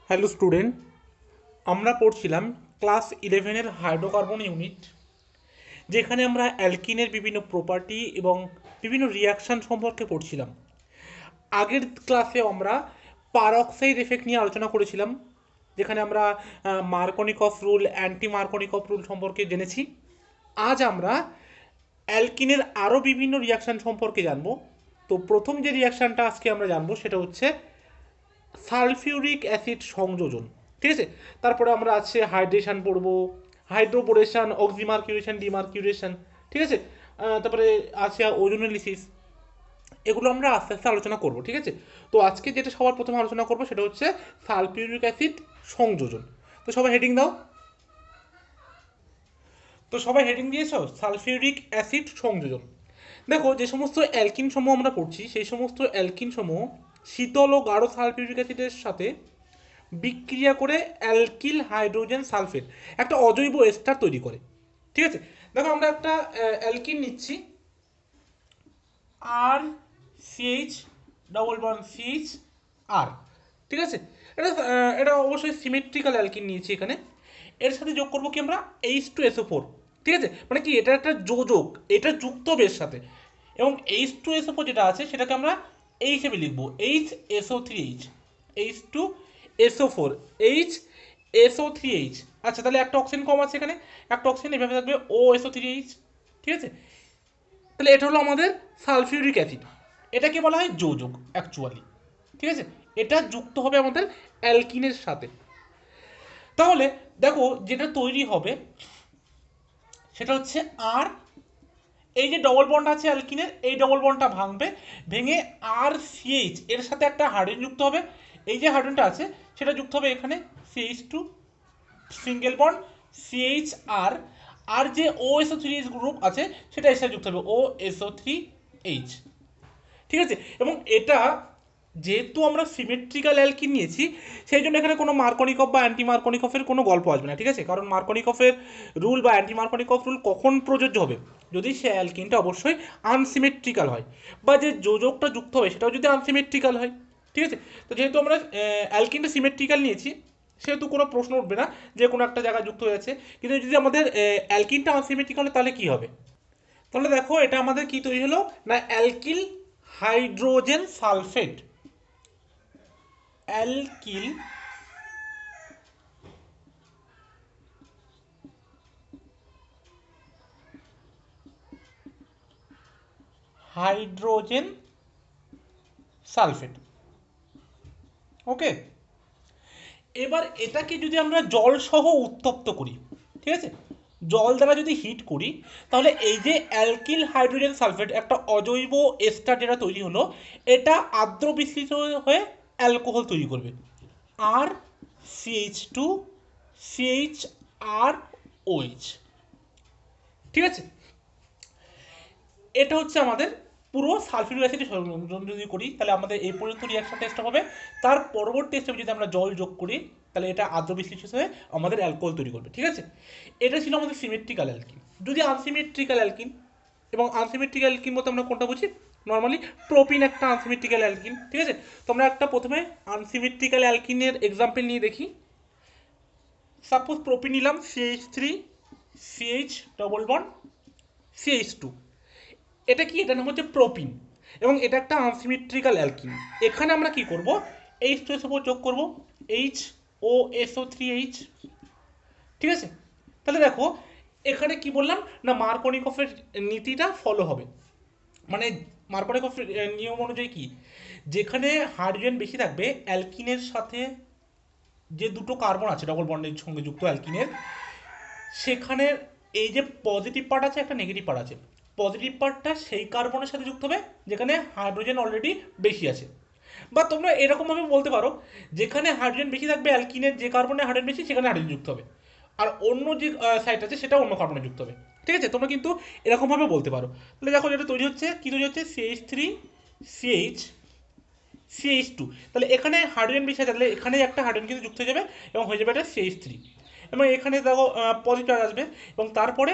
Hello student, আমরা পড়ছিলাম class ইলেভেনের হাইড্রোকার্বন ইউনিট, যেখানে আমরা অ্যালকিনের বিভিন্ন প্রপার্টি এবং বিভিন্ন রিয়াকশান সম্পর্কে পড়ছিলাম। আগের ক্লাসে আমরা পারক্সাইড এফেক্ট নিয়ে আলোচনা করেছিলাম, যেখানে আমরা মার্কনিকফ রুল, অ্যান্টি মার্কনিকফ রুল সম্পর্কে জেনেছি। আজ আমরা অ্যালকিনের আরও বিভিন্ন রিয়াকশান সম্পর্কে জানবো। তো প্রথম যে রিয়াকশানটা আজকে আমরা জানবো সেটা হচ্ছে সালফিউরিক অ্যাসিড সংযোজন। ঠিক আছে, তারপরে আমরা আছে হাইড্রেশন পড়বো, হাইড্রোবোরেশন, অক্সিমার্কিউরেশন, ডিমার্কিউরেশন। ঠিক আছে, তারপরে আছে ওজোনালিসিস। এগুলো আমরা আস্তে আস্তে আলোচনা করব। ঠিক আছে, তো আজকে যেটা সবার প্রথমে আলোচনা করবো সেটা হচ্ছে সালফিউরিক অ্যাসিড সংযোজন। তো সবাই হেডিং দাও। তো সবাই হেডিং দিয়েছো, সালফিউরিক অ্যাসিড সংযোজন। দেখো, যে সমস্ত অ্যালকিন সমূহ আমরা পড়ছি সেই সমস্ত অ্যালকিন সমূহ শীতল ও গাঢ় সালফিউরিক অ্যাসিডের সাথে বিক্রিয়া করে অ্যালকিল হাইড্রোজেন সালফেট একটা অজৈব এস্টার তৈরি করে। ঠিক আছে, দেখো আমরা একটা অ্যালকিন নিচ্ছি, আর সিএইচ ডবল বন্ড সিএইচ আর। ঠিক আছে, এটা অবশ্যই সিমেট্রিক্যাল অ্যালকিন নিয়েছি এখানে। এর সাথে যোগ করবো কি আমরা H2SO4। ঠিক আছে, মানে কি এটা একটা যোজক, এটা যুক্ত হবে এর সাথে। এবং H2SO4 যেটা আছে সেটাকে আমরা এই হিসেবে লিখবো HSO3H, H2SO4, HSO3H। আচ্ছা, তাহলে একটা অক্সিজেন কম আছে এখানে, একটা অক্সিজেন এভাবে থাকবে OSO3H। ঠিক আছে, তাহলে এটা হলো আমাদের সালফিউরিক অ্যাসিড। এটাকে বলা হয় যোজক অ্যাকচুয়ালি। ঠিক আছে, এটা যুক্ত হবে আমাদের অ্যালকিনের সাথে। তাহলে দেখো, যেটা তৈরি হবে সেটা হচ্ছে আর, এই যে ডবল বন্ড আছে অ্যালকিনের, এই ডবল বন্ডটা ভাঙবে, ভেঙে আর সিএইচ এর সাথে একটা হাইড্রোজেন যুক্ত হবে। এই যে হাইড্রোজেনটা আছে সেটা যুক্ত হবে এখানে CH2 সিঙ্গেল বন্ড সিএইচ আর। আর যে OSO3H গ্রুপ আছে সেটা এর সাথে যুক্ত হবে OSO3H। ঠিক আছে, এবং এটা যেহেতু আমরা সিমেট্রিক্যাল অ্যালকিন নিয়েছি সেই জন্য এখানে কোনো মার্কনিকফ বা অ্যান্টি মার্কনিকফের কোনো গল্প আসবে না। ঠিক আছে, কারণ মার্কনিকফের রুল বা অ্যান্টি মার্কনিকফ রুল কখন প্রযোজ্য হবে, যদি সে অ্যালকিনটা অবশ্যই আনসিমেট্রিক্যাল হয়, বা যে যোজকটা যুক্ত হবে সেটাও যদি আনসিমেট্রিক্যাল হয়। ঠিক আছে, তো যেহেতু আমরা অ্যালকিনটা সিমেট্রিক্যাল নিয়েছি সেহেতু কোনো প্রশ্ন উঠবে না যে কোনো একটা জায়গায় যুক্ত হয়েছে। কিন্তু যদি আমাদের অ্যালকিনটা আনসিমেট্রিক্যাল হয় তাহলে কী হবে? তাহলে দেখো, এটা আমাদের কি তৈরি হলো না, alkyl hydrogen sulphate. Alkyl hydrogen sulphate. Okay, এবার এটাকে যদি আমরা জল সহ উত্তপ্ত করি, ঠিক আছে, জল দ্বারা যদি হিট করি, তাহলে এই যে অ্যালকিল হাইড্রোজেন সালফেট একটা অজৈব এস্টার যেটা তৈরি হলো, এটা আর্দ্র বিশ্লিত হয়ে অ্যালকোহল তৈরি করবে, আর CH2 CHROH। ঠিক আছে, এটা হচ্ছে আমাদের পুরো সালফিউরিক অ্যাসিডের সংযোজন যদি করি তাহলে আমাদের এই পর্যন্ত রিয়াকশন টেস্ট হবে। তার পরবর্তী স্টেপে যদি আমরা জল যোগ করি তাহলে এটা আদ্র বিশ্লেষণ হয়ে আমাদের অ্যালকোহল তৈরি করবে। ঠিক আছে, এটা ছিল আমাদের সিমেট্রিক্যাল অ্যালকিন। যদি আনসিমেট্রিক্যাল অ্যালকিন, এবং আনসিমেট্রিক্যাল অ্যালকিন বলতে আমরা কোনটা বুঝি, নর্মালি প্রোপিন একটা আনসিমেট্রিক্যাল অ্যালকিন। ঠিক আছে, তো আমরা একটা প্রথমে আনসিমেট্রিক্যাল অ্যালকিনের এক্সাম্পল নিয়ে দেখি। সাপোজ প্রোপিন নিলাম CH3 CH double bond CH2। এটা কি, এটা নাম হচ্ছে প্রোপিন, এবং এটা একটা আনসিমেট্রিক্যাল অ্যালকিন। এখানে আমরা কি করব, H2SO4 যোগ করব, HOSO3H। ঠিক আছে, তাহলে দেখো এখানে কি বললাম না, মার্কনিকফের নীতিটা ফলো হবে। মানে মার্কনিকফের নিয়ম অনুযায়ী কি, যেখানে হাইড্রোজেন বেশি থাকবে অ্যালকিনের সাথে, যে দুটো কার্বন আছে ডবল বন্ডের সঙ্গে যুক্ত অ্যালকিনের, সেখানে এই যে পজিটিভ পার্ট আছে একটা নেগেটিভ পার্ট আছে, পজিটিভ পার্টটা সেই কার্বনের সাথে যুক্ত হবে যেখানে হাইড্রোজেন অলরেডি বেশি আছে। বা তোমরা এরকমভাবে বলতে পারো, যেখানে হাইড্রোজেন বেশি থাকবে অ্যালকিনের, যে কার্বনে হাইড্রোজেন বেশি সেখানে হাইড্রোজেন যুক্ত হবে, আর অন্য যে সাইড আছে সেটা অন্য কার্বনে যুক্ত হবে। ঠিক আছে, তোমরা কিন্তু এরকমভাবে বলতে পারো। তাহলে দেখো যেটা তৈরি হচ্ছে, কি তৈরি হচ্ছে, CH3 CH CH2। তাহলে এখানে হাইড্রোজেন বেশি আছে, তাহলে এখানে একটা হাইড্রোজেন কিন্তু যুক্ত হয়ে যাবে এবং হয়ে যাবে এটা CH3। এবং এখানে দেখো পজিটিভ চার্জ আসবে এবং তারপরে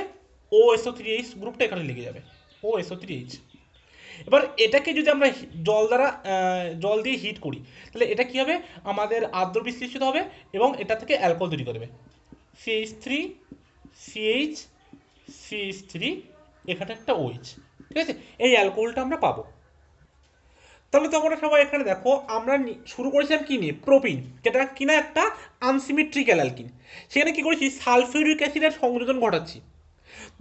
OSO3H গ্রুপটা এখানে লেগে যাবে, OSO3H। এবার এটাকে যদি আমরা জল দিয়ে হিট করি, তাহলে এটা কি হবে, আমাদের আদ্র বিশ্লেষিত হবে এবং এটা থেকে অ্যালকোহল তৈরি করবে, CH3 CH CH3, এখানে একটা OH, ঠিক আছে, এই অ্যালকোহলটা আমরা পাবো। তাহলে তোমরা সবাই এখানে দেখো, আমরা শুরু করেছিলাম কি নিয়ে, প্রোপিন, যেটা কিনা একটা আনসিমেট্রিক্যাল অ্যালকিন। সেখানে কি করেছি, সালফিউরিক অ্যাসিডের সংযোজন ঘটাচ্ছি।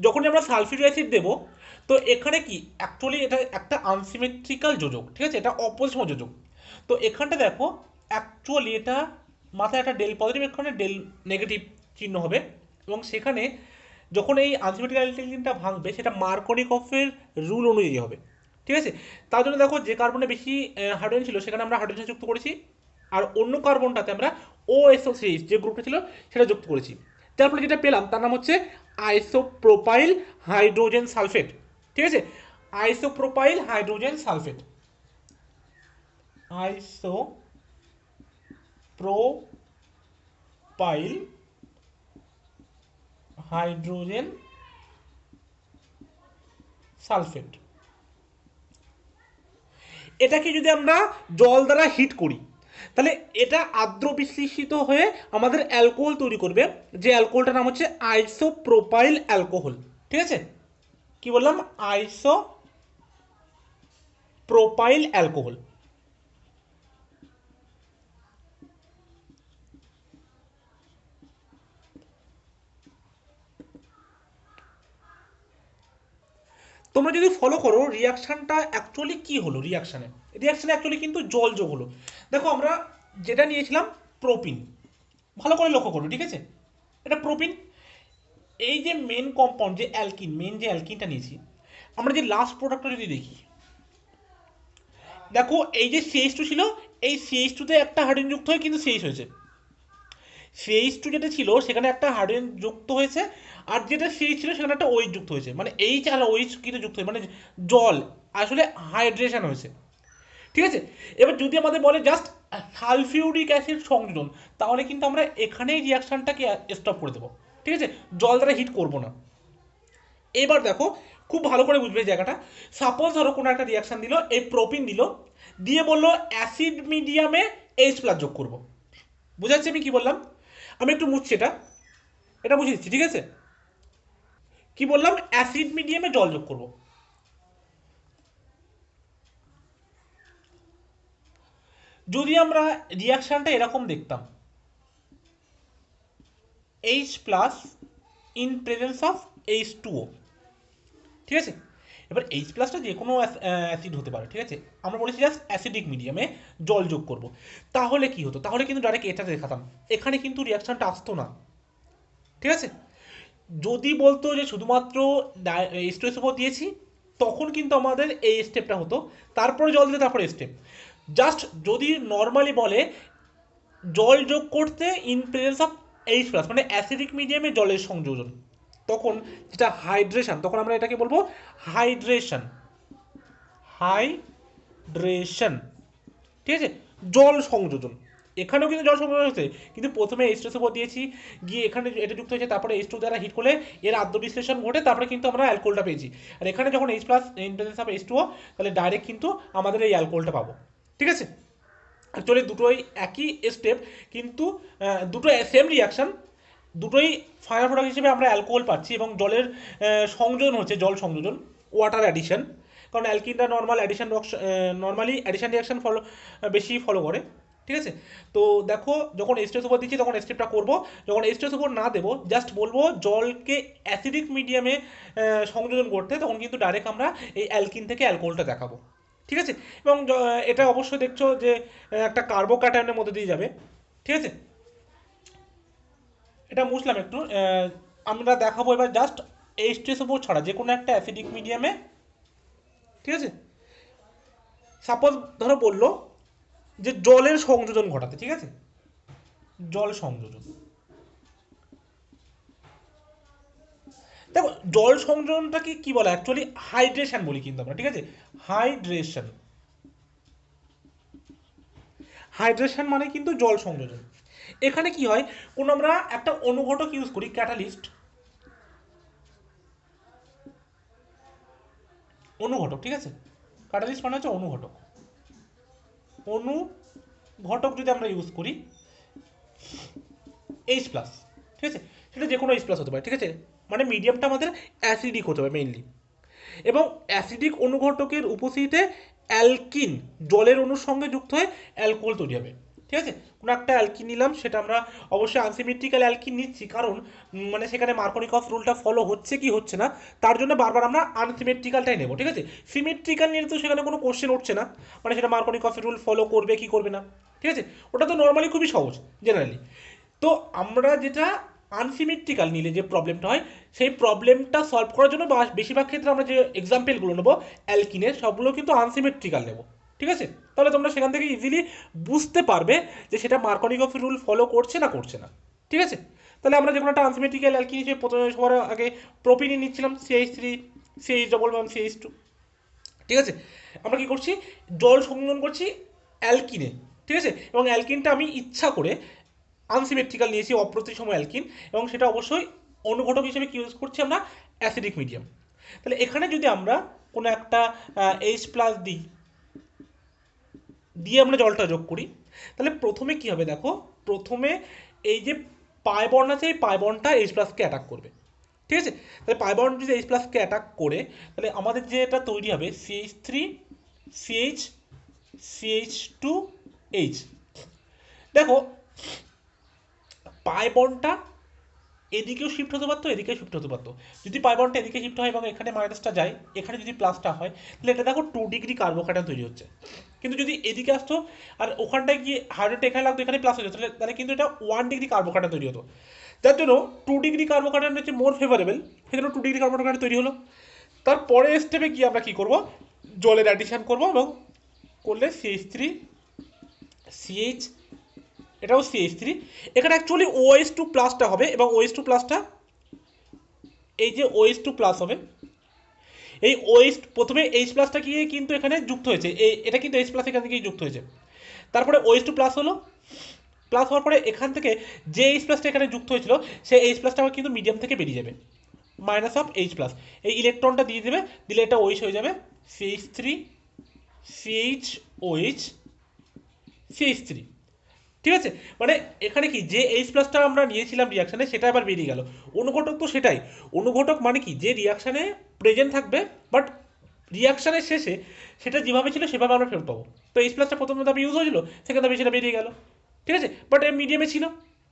যখনই আমরা সালফিউরিক অ্যাসিড দেবো, তো এখানে কি অ্যাকচুয়ালি এটা একটা আনসিমেট্রিক্যাল যোজক, ঠিক আছে, এটা অপোজিট যোজক। তো এখানটা দেখো, অ্যাকচুয়ালি এটা মাথায় একটা ডেল পজিটিভ, এখানে ডেল নেগেটিভ চিহ্ন হবে, এবং সেখানে যখন এই আনসিমেট্রিক্যাল অ্যালকিনটা ভাঙবে, সেটা মার্কোনিকফের রুল অনুযায়ী হবে, ঠিক আছে। তার জন্য দেখো, যে কার্বনে বেশি হাইড্রোজেন ছিল সেখানে আমরা হাইড্রোজেন যুক্ত করেছি, আর অন্য কার্বনটাতে আমরা OSO3 যে গ্রুপটা ছিল সেটা যুক্ত করেছি। যার ফলে যেটা পেলাম তার নাম হচ্ছে আইসোপ্রোপাইল হাইড্রোজেন সালফেট, ঠিক আছে, isopropyl hydrogen sulphate, isopropyl hydrogen sulphate. এটাকে যদি আমরা জল দ্বারা হিট করি, তাহলে এটা আদ্র বিশ্লেষিত হয়ে আমাদের অ্যালকোহল তৈরি করবে, যে অ্যালকোহলটার নাম হচ্ছে আইসোপ্রোপাইল অ্যালকোহল, ঠিক আছে। কি বললাম, আইসোপ্রোপাইল অ্যালকোহল। তোমরা যদি ফলো করো রিয়াকশনটা অ্যাকচুয়ালি কি হলো, রিয়াকশনে অ্যাকচুয়ালি কিন্তু জল যোগ হলো। দেখো আমরা যেটা নিয়েছিলাম প্রোপিন, ভালো করে লক্ষ্য করো, ঠিক আছে, এটা প্রোপিন। এই যে মেন কম্পাউন্ড, যে অ্যালকিন, মেন যে অ্যালকিনটা নিয়েছি, আমরা যে লাস্ট প্রোডাক্টটা যদি দেখি, দেখো এই যে CH2 ছিল, এই CH2 তে একটা হাইড্রোজেন যুক্ত হয়ে কিন্তু CH হয়েছে। CH2 যেটা ছিল সেখানে একটা হাইড্রোজেন যুক্ত হয়েছে, আর যেটা CH ছিল সেখানে একটা OH যুক্ত হয়েছে, মানে H আর OH কিন্তু যুক্ত হয়েছে, মানে জল আসলে হাইড্রেশন হয়েছে, ঠিক আছে। এবার যদি আমাদের বলে জাস্ট সালফিউরিক অ্যাসিড সংযোজন, তাহলে কিন্তু আমরা এখানেই রিয়াকশনটাকে স্টপ করে দেবো, ঠিক আছে, জল দ্বারা হিট করবো না। এবার দেখো, খুব ভালো করে বুঝবে এই জায়গাটা। সাপোজ ধরো কোনো একটা রিয়াকশন দিল, এই প্রোপিন দিল, দিয়ে বললো অ্যাসিড মিডিয়ামে H+ যোগ করবো। বুঝাচ্ছি আমি কি বললাম, আমি একটু মুছছি এটা, এটা বুঝিয়ে দিচ্ছি, ঠিক আছে। কি বললাম, অ্যাসিড মিডিয়ামে জল যোগ করবো। যদি আমরা রিয়াকশনটা এরকম দেখতাম, H+ in presence of H2O, ঠিক আছে। এবার H+টা যে কোনো অ্যাসিড হতে পারে, ঠিক আছে, আমরা বলেছি জাস্ট অ্যাসিডিক মিডিয়ামে জল যোগ করব। তাহলে কি হতো, তাহলে কিন্তু ডাইরেক্ট এটা দেখাতাম, এখানে কিন্তু রিয়াকশনটা আসতো না, ঠিক আছে। যদি বলতো যে শুধুমাত্র H2SO4 দিয়েছি, তখন কিন্তু আমাদের এই স্টেপটা হতো, তারপরে জল দিলে তারপরে স্টেপ। জাস্ট যদি নর্মালি বলে জল যোগ করতে ইন প্রেজেন্স অফ H+, মানে অ্যাসিডিক মিডিয়ামে জলের সংযোজন, তখন যেটা হাইড্রেশন, তখন আমরা এটাকে বলবো হাইড্রেশন, হাইড্রেশন, ঠিক আছে, জল সংযোজন। এখানেও কিন্তু জল সংযোজন হচ্ছে, কিন্তু প্রথমে H2SO4 দিয়েছি, গিয়ে এখানে এটা যুক্ত হয়েছে, তারপরে H2 দ্বারা হিট করলে এর আদ্য বিশ্লেষণ ঘটে, তারপরে কিন্তু আমরা অ্যালকোহলটা পেয়েছি। আর এখানে যখন H+ in presence of H2O, তাহলে ডাইরেক্ট কিন্তু আমাদের এই অ্যালকোহলটা পাবো, ঠিক আছে। অ্যাকচুয়ালি দুটোই একই স্টেপ, কিন্তু দুটো সেম রিয়াকশন, দুটোই ফাইনাল প্রোডাক্ট হিসেবে আমরা অ্যালকোহল পাচ্ছি, এবং জলের সংযোজন হচ্ছে, জল সংযোজন, ওয়াটার অ্যাডিশন। কারণ অ্যালকিনটা নর্মালি অ্যাডিশন রিয়াকশন বেশি ফলো করে, ঠিক আছে। তো দেখো, যখন H2SO4 দিচ্ছি তখন স্টেপটা করবো, যখন H2SO4 না দেবো, জাস্ট বলবো জলকে অ্যাসিডিক মিডিয়ামে সংযোজন করতে, তখন কিন্তু ডাইরেক্ট আমরা এই অ্যালকিন থেকে অ্যালকোহলটা দেখাবো, ঠিক আছে। এবং এটা অবশ্যই দেখছো যে একটা কার্বোক্যাটায়নের মধ্যে দিয়ে যাবে, ঠিক আছে। এটা মুছলাম একটু, আমরা দেখাবো এবার জাস্ট H2SO4 ছাড়া যে কোনো একটা অ্যাসিডিক মিডিয়ামে, ঠিক আছে। সাপোজ ধরো বললো যে জলের সংযোজন ঘটাতে, ঠিক আছে, জল সংযোজন। দেখো, জল সংযোজনটাকে কি বলে, অ্যাকচুয়ালি হাইড্রেশন বলি কিন্তু আমরা, ঠিক আছে, হাইড্রেশন। হাইড্রেশন মানে কিন্তু জল সংযোজন। এখানে কি হয়, কোন আমরা একটা অনুঘটক ইউজ করি, ক্যাটালিস্ট, অনুঘটক, ঠিক আছে, ক্যাটালিস্ট মানে হচ্ছে অনুঘটক। অনুঘটক যদি আমরা ইউজ করি এইচ প্লাস, ঠিক আছে, সেটা যে কোনো এইচ প্লাস হতে পারে, ঠিক আছে, মানে মিডিয়ামটা আমাদের অ্যাসিডিক হতে হবে মেইনলি। এবং অ্যাসিডিক অনুঘটকের উপস্থিতিতে অ্যালকিন জলের অণুর সঙ্গে যুক্ত হয়ে অ্যালকোহল তৈরি হবে, ঠিক আছে। কোনো একটা অ্যালকিন নিলাম, সেটা আমরা অবশ্যই আনসিমেট্রিক্যাল অ্যালকিন নিচ্ছি, কারণ মানে সেখানে মার্কোনিকফ রুলটা ফলো হচ্ছে কি হচ্ছে না, তার জন্য বারবার আমরা আনসিমেট্রিক্যালটাই নেব, ঠিক আছে। সিমেট্রিক্যাল নিয়ে তো সেখানে কোনো কোশ্চেন উঠছে না, মানে সেটা মার্কোনিকফ রুল ফলো করবে কি করবে না, ঠিক আছে, ওটা তো নর্মালি খুবই সহজ জেনারেলি। তো আমরা যেটা আনসিমেট্রিক্যাল নিলে যে প্রবলেমটা হয়, সেই প্রবলেমটা সলভ করার জন্য বা বেশিরভাগ ক্ষেত্রে আমরা যে এক্সাম্পলগুলো নেবো অ্যালকিনের, সবগুলো কিন্তু আনসিমেট্রিক্যাল নেব, ঠিক আছে। তাহলে তোমরা সেখান থেকে ইজিলি বুঝতে পারবে যে সেটা মার্কোনিকফ রুল ফলো করছে না করছে না, ঠিক আছে। তাহলে আমরা যে কোনো একটা আনসিমেট্রিক্যাল অ্যালকিন হিসেবে প্রথমে সবার আগে প্রোপিনিন নিচ্ছিলাম, CH3 CH1 CH2, ঠিক আছে। আমরা কি করছি, জল সংযোজন করছি অ্যালকিনে, ঠিক আছে, এবং অ্যালকিনটা আমি ইচ্ছা করে আনসিমেট্রিক্যাল নিয়েছি, অপ্রতিসম অ্যালকিন, এবং সেটা অবশ্যই অনুঘটক হিসেবে কি ইউজ করছি আমরা, অ্যাসিডিক মিডিয়াম। তাহলে এখানে যদি আমরা কোনো একটা এইচ প্লাস দিয়ে আমরা জলটা যোগ করি, তাহলে প্রথমে কি হবে দেখো, প্রথমে এই যে পাই বন্ড আছে, এই পাই বন্ডটা এইচ প্লাসকে অ্যাটাক করবে, ঠিক আছে। তাহলে পাই বন্ড যদি এইচ প্লাসকে অ্যাটাক করে, তাহলে আমাদের যেটা তৈরি হবে CH3 CH CH2H। দেখো পাই বন্ডটা এদিকেও শিফট হতে পারতো, এদিকেও শিফট হতে পারতো। যদি পাই বন্ডটা এদিকে শিফট হয় এবং এখানে মাইনাসটা যায়, এখানে যদি প্লাসটা হয়, তাহলে এটা দেখো 2 ডিগ্রি কার্বোক্যাটায়ন তৈরি হচ্ছে। কিন্তু যদি এদিকে আসতো আর ওখানটায় গিয়ে হাইড্রোজেনটা এখানে লাগতো, এখানে প্লাস হয়ে যেত, তাহলে কিন্তু এটা 1 ডিগ্রি কার্বোক্যাটায়ন তৈরি হতো। যার জন্য 2 ডিগ্রি কার্বোক্যাটায়ন হচ্ছে মোর ফেভারেবল, সেই জন্য 2 ডিগ্রি কার্বোক্যাটায়ন তৈরি হলো। তারপরে স্টেপে গিয়ে আমরা কী করবো, জলের অ্যাডিশন করবো, এবং করলে CH3 CH, এটাও CH3, এখানে অ্যাকচুয়ালি OH2 প্লাসটা হবে, এবং OH2 প্লাসটা এই যে OH2 প্লাস হবে, এই OH প্রথমে H প্লাসটা গিয়ে কিন্তু এখানে যুক্ত হয়েছে, এটা কিন্তু H প্লাস এখান থেকেই যুক্ত হয়েছে। তারপরে OH2 প্লাস হলো, প্লাস হওয়ার পরে এখান থেকে যে H প্লাসটা এখানে যুক্ত হয়েছিল, সেই H প্লাসটা কিন্তু মিডিয়াম থেকে বেরিয়ে যাবে, মাইনাস অফ H প্লাস, এই ইলেকট্রনটা দিয়ে দেবে, দিলে এটা OH হয়ে যাবে CH3 CHOH CH3, ঠিক আছে। মানে এখানে কি যে এইচ প্লাসটা আমরা নিয়েছিলাম রিয়াকশানে, সেটা আবার বেরিয়ে গেল। অনুঘটক তো সেটাই, অনুঘটক মানে কি যে রিয়াকশানে প্রেজেন্ট থাকবে, বাট রিয়াকশানের শেষে সেটা যেভাবে ছিল সেভাবে আমরা ফেরত পাবো। তো এইচ প্লাসটা প্রথম ধাপে ইউজ হয়েছিল, সেখানে ধাপে সেটা বেরিয়ে গেল, ঠিক আছে, বাট এর মিডিয়ামে ছিল।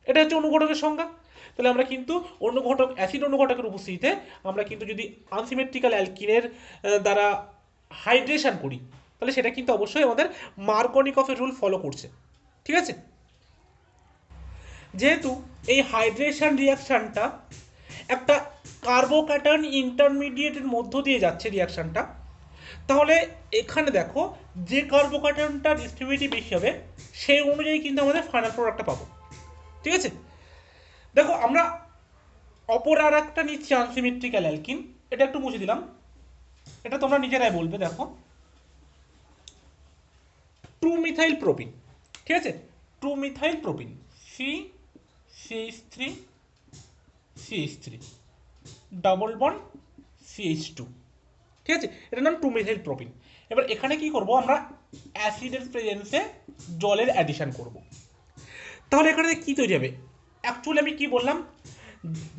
এটা হচ্ছে অনুঘটকের সংজ্ঞা। তাহলে আমরা কিন্তু অনুঘটক, অ্যাসিড অনুঘটকের উপস্থিতিতে আমরা কিন্তু যদি আনসিমেট্রিক্যাল অ্যালকিনের দ্বারা হাইড্রেশন করি, তাহলে সেটা কিন্তু অবশ্যই আমাদের মার্কোনিকফের রুল ফলো করছে, ঠিক আছে। যেহেতু এই হাইড্রেশন রিয়াকশানটা একটা কার্বোক্যাটায়ন ইন্টারমিডিয়েটের মধ্য দিয়ে যাচ্ছে রিয়াকশানটা, তাহলে এখানে দেখো যে কার্বোক্যাটায়নটা ডিস্ট্রিবিউটিভ বেশি হবে, সেই অনুযায়ী কিন্তু আমাদের ফাইনাল প্রোডাক্টটা পাবো, ঠিক আছে। দেখো আমরা অপর আর একটা নিচ্ছি আনসিমেট্রিক্যাল অ্যালকিন, এটা একটু মুছে দিলাম, এটা তোমরা নিজেরাই বলবে। দেখো 2 মিথাইল প্রোপিন, ঠিক আছে, 2 methyl propene CH3 CH3 double bond CH2, ঠিক আছে, এটার নাম 2 মিথাইল প্রোপিন। এবার এখানে কি করব, আমরা অ্যাসিডের প্রেজেন্সে জলের অ্যাডিশন করব। তাহলে এখানে কি তৈরি হবে, অ্যাকচুয়ালি আমি কি বললাম,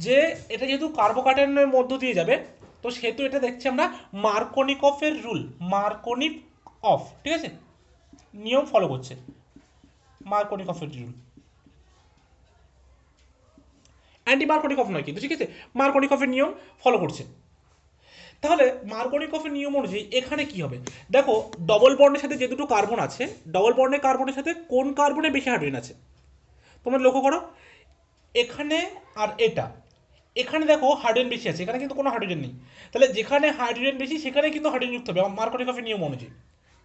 যে এটা যেহেতু কার্বোক্যাটায়নের মধ্য দিয়ে যাবে, তো সেহেতু এটা দেখছি আমরা মার্কোনিকফের রুল, মার্কোনিক অফ, ঠিক আছে, নিয়ম ফলো করছে, মার্কোনিকফের রুল, অ্যান্টি মার্কোনিকফ নয় কিন্তু, ঠিক আছে, মার্কোনিকফের নিয়ম ফলো করছে। তাহলে মার্কোনিকফের নিয়ম অনুযায়ী এখানে কি হবে, দেখো ডবল বন্ডের সাথে যে দুটো কার্বন আছে, ডবল বন্ডের কার্বনের সাথে কোন কার্বনে বেশি হাইড্রোজেন আছে, তোমরা লক্ষ্য করো, এখানে আর এটা, এখানে দেখো হাইড্রোজেন বেশি আছে, এখানে কিন্তু কোনো হাইড্রোজেন নেই। তাহলে যেখানে হাইড্রোজেন বেশি সেখানে কিন্তু হাইড্রোজেন যুক্ত হবে মার্কোনিকফের নিয়ম অনুযায়ী,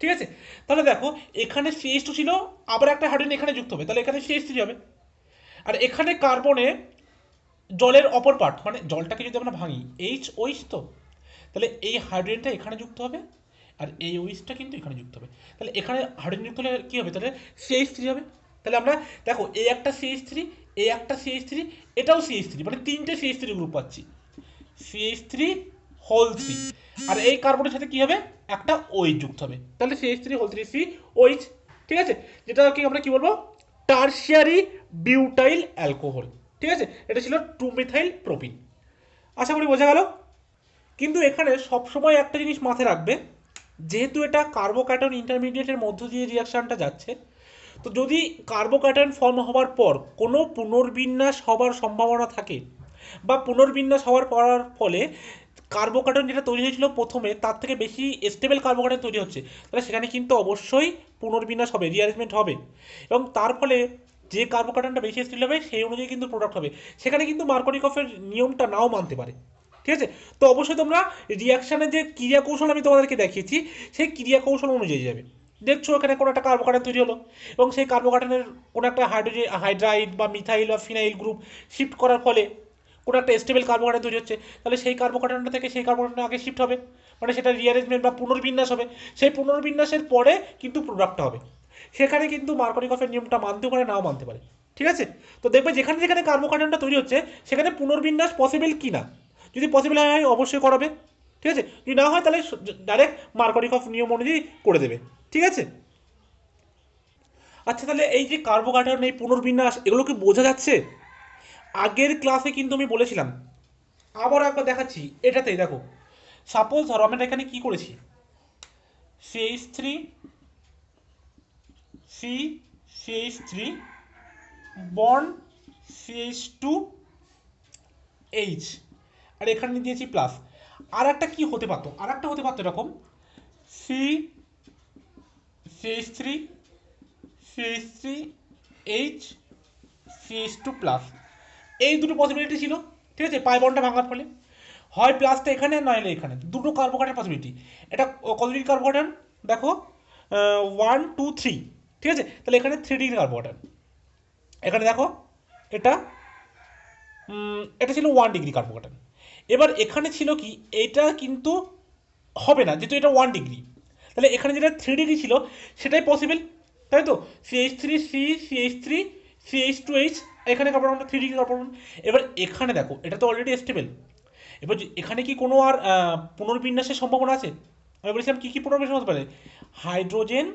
ঠিক আছে। তাহলে দেখো এখানে CH2 ছিল, আবার একটা হাইড্রোজেন এখানে যুক্ত হবে, তাহলে এখানে CH3 হবে। আর এখানে কার্বনে জলের অপর পার্ট, মানে জলটাকে যদি আমরা ভাঙি OH তো, তাহলে এই হাইড্রোজেনটা এখানে যুক্ত হবে, আর এই OHটা কিন্তু এখানে যুক্ত হবে। তাহলে এখানে হাইড্রোজেন যুক্ত হলে কী হবে, তাহলে CH3 হবে। তাহলে আমরা দেখো এই একটা CH3, এই একটা CH3, এটাও CH3, মানে তিনটে CH3 গ্রুপ পাচ্ছি, CH3 হোল 3, আর এই কার্বনের সাথে কি হবে, একটা ওইচ যুক্ত হবে, তাহলে CH3 হোল 3 সি ওইচ। ঠিক আছে, যেটা কি আমরা কি বলবো, টারশিয়ারি বিউটাইল অ্যালকোহল। ঠিক আছে, এটা ছিল 2 মিথাইল প্রোপিন। আশা করি বোঝা গেল। কিন্তু এখানে সবসময় একটা জিনিস মাথায় রাখবে, যেহেতু এটা কার্বোক্যাটায়ন ইন্টারমিডিয়েটের মধ্য দিয়ে রিয়াকশনটা যাচ্ছে, তো যদি কার্বোক্যাটায়ন ফর্ম হওয়ার পর কোনো পুনর্বিন্যাস হওয়ার সম্ভাবনা থাকে, বা পুনর্বিন্যাস হওয়ার পড়ার ফলে কার্বোক্যাটায়ন যেটা তৈরি হয়েছিল প্রথমে তার থেকে বেশি স্টেবল কার্বোক্যাটায়ন তৈরি হচ্ছে, তাহলে সেখানে কিন্তু অবশ্যই পুনর্বিন্যাস হবে, রিঅ্যারেঞ্জমেন্ট হবে, এবং তার ফলে যে কার্বোক্যাটায়নটা বেশি স্টেবল হবে সেই অনুযায়ী কিন্তু প্রোডাক্ট হবে। সেখানে কিন্তু মার্কোনিকফের নিয়মটা নাও মানতে পারে। ঠিক আছে, তো অবশ্যই তোমরা রিয়াকশানের যে ক্রিয়া কৌশল আমি তোমাদেরকে দেখিয়েছি সেই ক্রিয়া কৌশল অনুযায়ী যাবে। দেখছো এখানে কোনো একটা কার্বোক্যাটায়ন তৈরি হলো, এবং সেই কার্বোক্যাটায়নের কোনো একটা হাইড্রাইড বা মিথাইল বা ফিনাইল গ্রুপ শিফট করার ফলে কোনো একটা স্টেবল কার্বোক্যাটায়ন তৈরি হচ্ছে, তাহলে সেই কার্বোক্যাটায়নটা থেকে সেই কার্বোক্যাটায়ন আগে শিফট হবে, মানে সেটা রিঅ্যারেঞ্জমেন্ট বা পুনর্বিন্যাস হবে, সেই পুনর্বিন্যাসের পরে কিন্তু প্রোডাক্টটা হবে। সেখানে কিন্তু মার্কোনিকফের নিয়মটা মানতে পারে নাও মানতে পারে। ঠিক আছে, তো দেখবে যেখানে যেখানে কার্বোক্যাটায়নটা তৈরি হচ্ছে সেখানে পুনর্বিন্যাস পসিবল কি না, যদি পসিবল হয় অবশ্যই করাবে। ঠিক আছে, যদি না হয় তাহলে ডাইরেক্ট মার্কোনিকফ নিয়ম অনুযায়ী করে দেবে। ঠিক আছে, আচ্ছা তাহলে এই যে কার্বোক্যাটায়ন এই পুনর্বিন্যাস এগুলো কি বোঝা যাচ্ছে? আগের ক্লাসে কিন্তু আমি বলেছিলাম, আবার একবার দেখাচ্ছি, এটাতেই দেখো, সাপোজ ধরো আমরা এখানে কি করেছি, CH3 C CH3 bond CH2 H, আর এখানে দিয়েছি প্লাস। আর একটা কি হতে পারতো, আর একটা হতে পারতো এরকম, C CH3 CH3 H CH2 plus, এই দুটো পসিবিলিটি ছিল। ঠিক আছে, পাই বন্ডটা ভাঙার ফলে হয় প্লাসটা এখানে নইলে এখানে, দুটো কার্বোক্যাটায়ন পসিবিলিটি। এটা কত ডিগ্রি কার্বোক্যাটায়ন দেখো, 1 2 3। ঠিক আছে, তাহলে এখানে 3 ডিগ্রি কার্বোক্যাটায়ন, এখানে দেখো এটা এটা ছিল 1 ডিগ্রি কার্বোক্যাটায়ন। এবার এখানে ছিল কি, এটা কিন্তু হবে না যেহেতু এটা 1 ডিগ্রি, তাহলে এখানে যেটা 3 ডিগ্রি ছিল সেটাই পসিবল, তাই তো, CH3 CH3 CH2H, এখানে কার্বন 3 ডিগ্রি কার্বন। এবার এখানে দেখো এটা তো অলরেডি স্টেবল, এবার এখানে কি কোনো আর পুনর্বিন্যাসের সম্ভাবনা আছে? আমি বলেছিলাম কী কী পুনর্বিন্যাস হতে পারে, হাইড্রোজেন,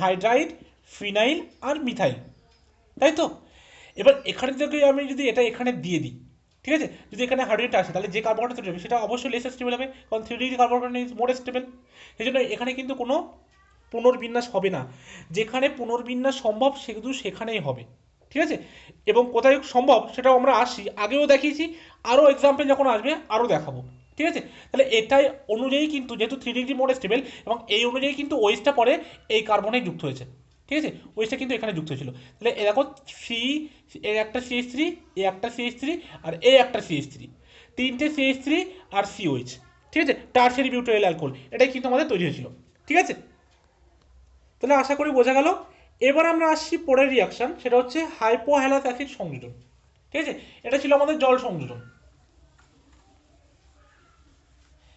হাইড্রাইড, ফিনাইল আর মিথাইল, তাই তো। এবার এখানে থেকে আমি যদি এটা এখানে দিয়ে দিই, ঠিক আছে, যদি এখানে হাইড্রোজেনটা আসে তাহলে যে কার্বনটা তৈরি হবে সেটা অবশ্যই লেস স্টেবল হবে, কারণ 3 degree carbon is more stable. সেই জন্য এখানে কিন্তু কোনো পুনর্বিন্যাস হবে না, যেখানে পুনর্বিন্যাস সম্ভব শুধু সেখানেই হবে। ঠিক আছে, এবং কোথায় সম্ভব সেটাও আমরা আসি, আগেও দেখিয়েছি, আরও এক্সাম্পল যখন আসবে আরও দেখাবো। ঠিক আছে, তাহলে এটাই অনুযায়ী কিন্তু যেহেতু 3 ডিগ্রি মোড স্টেবল, এবং এই অনুযায়ী কিন্তু ওয়েসটা পরে এই কার্বনে যুক্ত হয়েছে। ঠিক আছে, ওয়েসটা কিন্তু এখানে যুক্ত হয়েছিল, তাহলে এ দেখো সি, এ একটা CH3, এ একটা CH3, আর এ একটা CH3, তিনটে CH3 আর COH। ঠিক আছে, টারশিয়ারি বিউটাইল অ্যালকোহল, এটাই কিন্তু আমাদের তৈরি হয়েছিল। ঠিক আছে, তাহলে আশা করি বোঝা গেল। এবার আমরা আসছি পরের রিয়াকশন, সেটা হচ্ছে হাইপোহ্যালাস অ্যাসিড সংযোজন। ঠিক আছে, এটা ছিল আমাদের জল সংযোজন।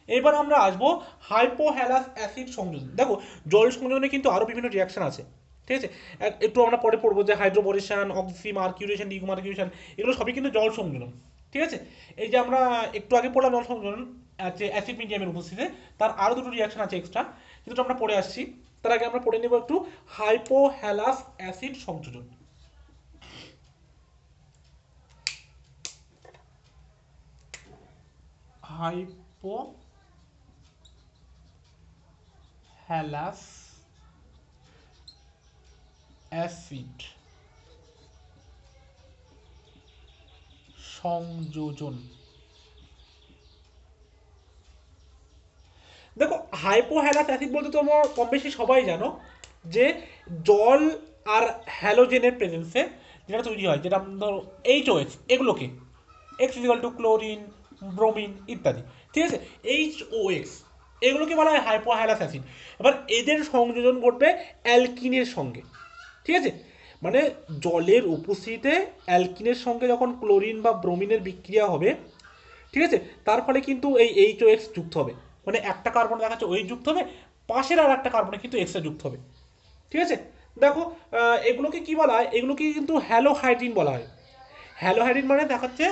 এবার আমরা আসবো হাইপোহ্যালাস অ্যাসিড সংযোজন। দেখো জল সংযোজনে কিন্তু আরও বিভিন্ন রিয়াকশন আছে। ঠিক আছে, একটু আমরা পরে পড়বো যে হাইড্রোবোরেশন, অক্সিমার্কিউরেশন, ডিমার্কিউরেশন, এগুলো সবই কিন্তু জল সংযোজন। ঠিক আছে, এই যে আমরা একটু আগে পড়লাম জল সংযোজন আছে অ্যাসিড মিডিয়ামের উপস্থিতিতে, তার আরও দুটো রিয়াকশন আছে এক্সট্রা, কিন্তু আমরা পড়ে আসছি। তার আগে আমরা পড়ে নেব একটু হাইপোহ্যালাস অ্যাসিড সংযোজন। হাইপোহ্যালাস অ্যাসিড সংযোজন। দেখো হাইপোহ্যালাস অ্যাসিড বলতে তোমরা কম বেশি সবাই জানো যে জল আর হ্যালোজেনের প্রেজেন্সে যেটা তৈরি হয়, যেটা ধরো HOH, এগুলোকে x equal to chlorine, bromine ইত্যাদি। ঠিক আছে, HOX এগুলোকে বলা হয় হাইপোহ্যালাস অ্যাসিড। এবার এদের সংযোজন ঘটবে অ্যালকিনের সঙ্গে। ঠিক আছে, মানে জলের উপস্থিতিতে অ্যালকিনের সঙ্গে যখন ক্লোরিন বা ব্রোমিনের বিক্রিয়া হবে, ঠিক আছে, তার ফলে কিন্তু এই HOX যুক্ত হবে, মানে একটা কার্বন দেখা যাচ্ছে ওই যুক্ত হবে, পাশের আর একটা কার্বনে কিন্তু এক্সট্রা যুক্ত হবে। ঠিক আছে, দেখো এগুলোকে কি বলা হয়, এগুলোকে কিন্তু হ্যালোহাইড্রিন বলা হয়। হ্যালোহাইড্রিন মানে দেখাচ্ছে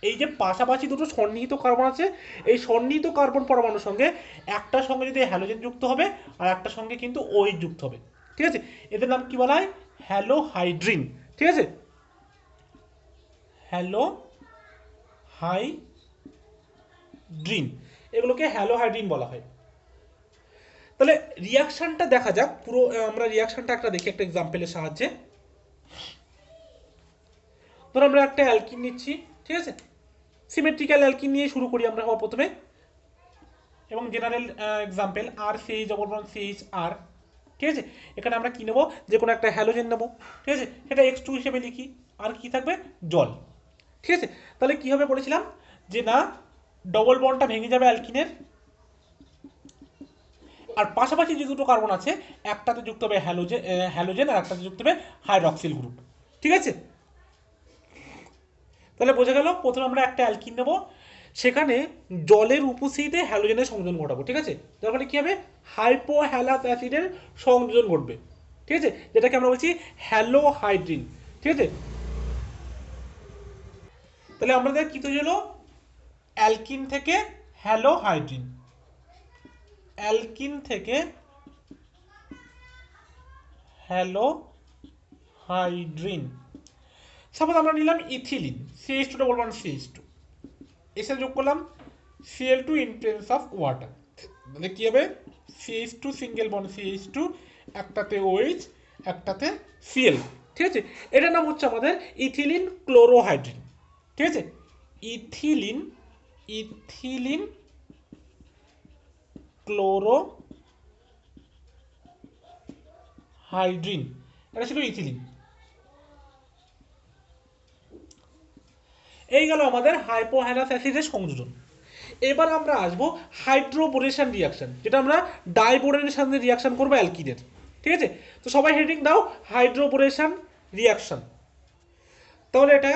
এই যে পাশাপাশি দুটো সন্নিহিত কার্বন আছে, এই সন্নিহিত কার্বন পরমাণুর সঙ্গে একটার সঙ্গে যদি হ্যালোজেন যুক্ত হবে আর একটার সঙ্গে কিন্তু OH যুক্ত হবে, ঠিক আছে? এদের নাম কি বলা হয়? হ্যালোহাইড্রিন, ঠিক আছে? হ্যালোহাইড্রিন, এগুলোকে হ্যালোহাইড্রিন বলা হয়। তাহলে রিয়াকশনটা দেখা যাক পুরো, আমরা রিয়াকশনটা একটা দেখি একটা এক্সাম্পলের সাহায্যে। ধরো আমরা একটা অ্যালকিন নিচ্ছি, ঠিক আছে? সিমেট্রিক্যাল অ্যালকিন নিয়ে শুরু করি আমরা সবার প্রথমে, এবং জেনারেল এক্সাম্পল আর সিএইচ ডবল বন্ড সিএইচ আর, ঠিক আছে? এখানে আমরা কি নেবো? যে কোনো একটা হ্যালোজেন নেবো, ঠিক আছে? সেটা X2 হিসেবে লিখি, আর কি থাকবে? জল, ঠিক আছে? তাহলে কি হবে বলেছিলাম যে না, ডবল বন্ডটা ভেঙে যাবে অ্যালকিনের, আর পাশাপাশি যে দুটো কার্বন আছে একটাতে যুক্ত হবে হ্যালোজেন আর একটাতে যুক্ত হবে হাইড্রক্সিল গ্রুপ, ঠিক আছে? তাহলে বোঝা গেল, প্রথমে আমরা একটা অ্যালকিন নেব, সেখানে জলের উপস্থিতিতে হ্যালোজেনের সংযোজন ঘটাবো, ঠিক আছে? যার ফলে কি হবে? হাইপোহ্যালাস অ্যাসিডের সংযোজন ঘটবে, ঠিক আছে? যেটাকে আমরা বলছি হ্যালোহাইড্রিন, ঠিক আছে? তাহলে আমাদের কি তৈরি হলো? অ্যালকিন থেকে হ্যালোহাইড্রিন, অ্যালকিন থেকে হ্যালোহাইড্রিন। সাপোজ আমরা নিলাম ethylene, CH2 double bond CH2, এসে যোগ করলাম Cl2 in presence of water, মানে কি হবে? CH2 সিঙ্গেল বন্ড CH2, একটাতে OH একটাতে Cl, ঠিক আছে? এটার নাম হচ্ছে আমাদের ইথিলিন ক্লোরোহাইড্রিন, ঠিক আছে? ইথিলিন, ইথিলিন ক্লোরোহাইড্রিন, এটা ছিল ইথিলিন। এই গেল আমাদের হাইপোহ্যালাস অ্যাসিডের সংযোজন। এবার আমরা আসবো হাইড্রোবোরেশন রিয়াকশন, যেটা আমরা ডাইবোরেনের সাথে রিয়াকশন করবো অ্যালকিনের, ঠিক আছে? তো সবাই হেডিং দাও, হাইড্রোবোরেশন রিয়াকশন। তাহলে এটা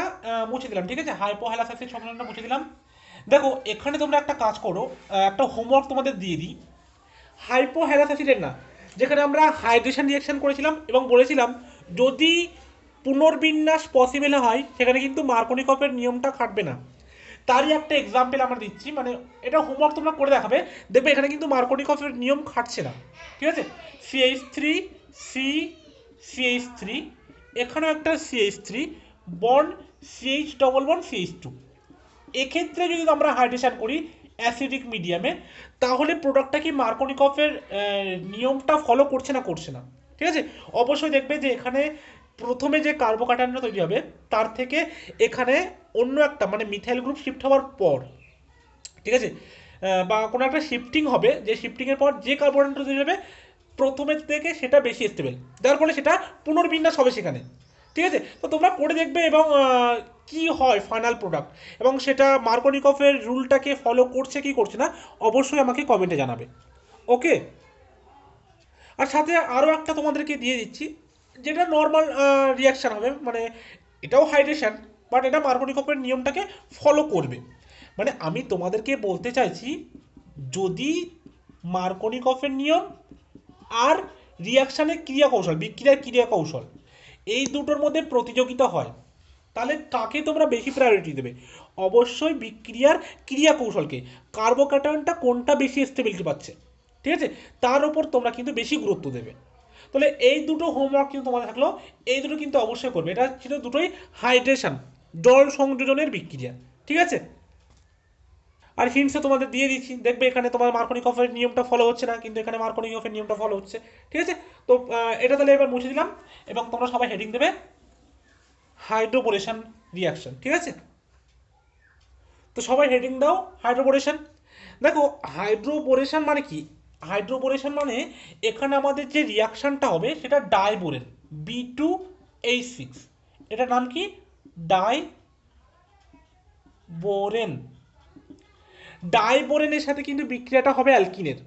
মুছে দিলাম, ঠিক আছে? হাইপোহ্যালাস অ্যাসিড সংযোজনটা মুছে দিলাম। দেখো এখানে তোমরা একটা কাজ করো, একটা হোমওয়ার্ক তোমাদের দিয়ে দিই। হাইপোহ্যালাস অ্যাসিডের না, যেখানে আমরা হাইড্রেশন রিয়াকশন করেছিলাম এবং বলেছিলাম যদি পুনর্বিন্যাস পসিবল হয় সেখানে কিন্তু মার্কনিকফের নিয়মটা খাটবে না, তারই একটা এক্সাম্পল আমরা দিচ্ছি, মানে এটা হোমওয়ার্ক তোমরা করে দেখাবে, দেখবে এখানে কিন্তু মার্কনিকফের নিয়ম খাটছে না, ঠিক আছে? CH3 সি CH3, এখানেও একটা CH3 bond CH double bond CH2। এক্ষেত্রে যদি আমরা হাইড্রেশন করি অ্যাসিডিক মিডিয়ামে, তাহলে প্রোডাক্টটা কি মার্কনিকফের নিয়মটা ফলো করছে না, করছে না, ঠিক আছে? অবশ্যই দেখবে যে এখানে প্রথমে যে কার্বোকাটায়নটা তৈরি হবে তার থেকে এখানে অন্য একটা মানে মিথাইল গ্রুপ শিফট হওয়ার পর, ঠিক আছে? বা কোনো একটা শিফটিং হবে, যে শিফটিংয়ের পর যে কার্বোকাটায়নটা তৈরি হবে প্রথমের থেকে সেটা বেশি স্টেবল, যার ফলে সেটা পুনর্বিন্যাস হবে সেখানে, ঠিক আছে? তো তোমরা করে দেখবে এবং কি হয় ফাইনাল প্রোডাক্ট, এবং সেটা মার্কনিকফের রুলটাকে ফলো করছে কি করছে না অবশ্যই আমাকে কমেন্টে জানাবে, ওকে? আর সাথে আরও একটা তোমাদেরকে দিয়ে দিচ্ছি, যেটা নর্মাল রিয়াকশান হবে, মানে এটাও হাইড্রেশন, বাট এটা মার্কনিকফের নিয়মটাকে ফলো করবে। মানে আমি তোমাদেরকে বলতে চাইছি, যদি মার্কনিকফের নিয়ম আর রিয়াকশানের ক্রিয়া কৌশল, বিক্রিয়ার ক্রিয়া কৌশল, এই দুটোর মধ্যে প্রতিযোগিতা হয়, তাহলে কাকে তোমরা বেশি প্রায়োরিটি দেবে? অবশ্যই বিক্রিয়ার ক্রিয়া কৌশলকে, কার্বোক্যাটায়নটা কোনটা বেশি স্টেবিলিটি পাচ্ছে, ঠিক আছে? তার উপর তোমরা কিন্তু বেশি গুরুত্ব দেবে। তাহলে এই দুটো হোমওয়ার্ক কিন্তু তোমাদের থাকলো, এই দুটো কিন্তু অবশ্যই করবে। এটা ছিল দুটোই হাইড্রেশন, জল সংযোজনের বিক্রিয়া, ঠিক আছে? আর হিন্টসে তোমাদের দিয়ে দিচ্ছি, দেখবে এখানে তোমার মার্কনিকফের নিয়মটা ফলো হচ্ছে না, কিন্তু এখানে মার্কনিকফের নিয়মটা ফলো হচ্ছে, ঠিক আছে? তো এটা তাহলে এবার মুছে দিলাম, এবং তোমরা সবাই হেডিং দেবে হাইড্রোবোরেশন রিয়াকশন, ঠিক আছে? তো সবাই হেডিং দাও হাইড্রোবোরেশন। দেখো হাইড্রোবোরেশন মানে কি? হাইড্রোবোরেশন মানে এখানে আমাদের যে রিয়াকশনটা হবে সেটা ডাইবোরেন, B2H6, এটার নাম কি? ডাইবোরেন। ডাইবোরেনের সাথে কিন্তু বিক্রিয়াটা হবে অ্যালকিনের,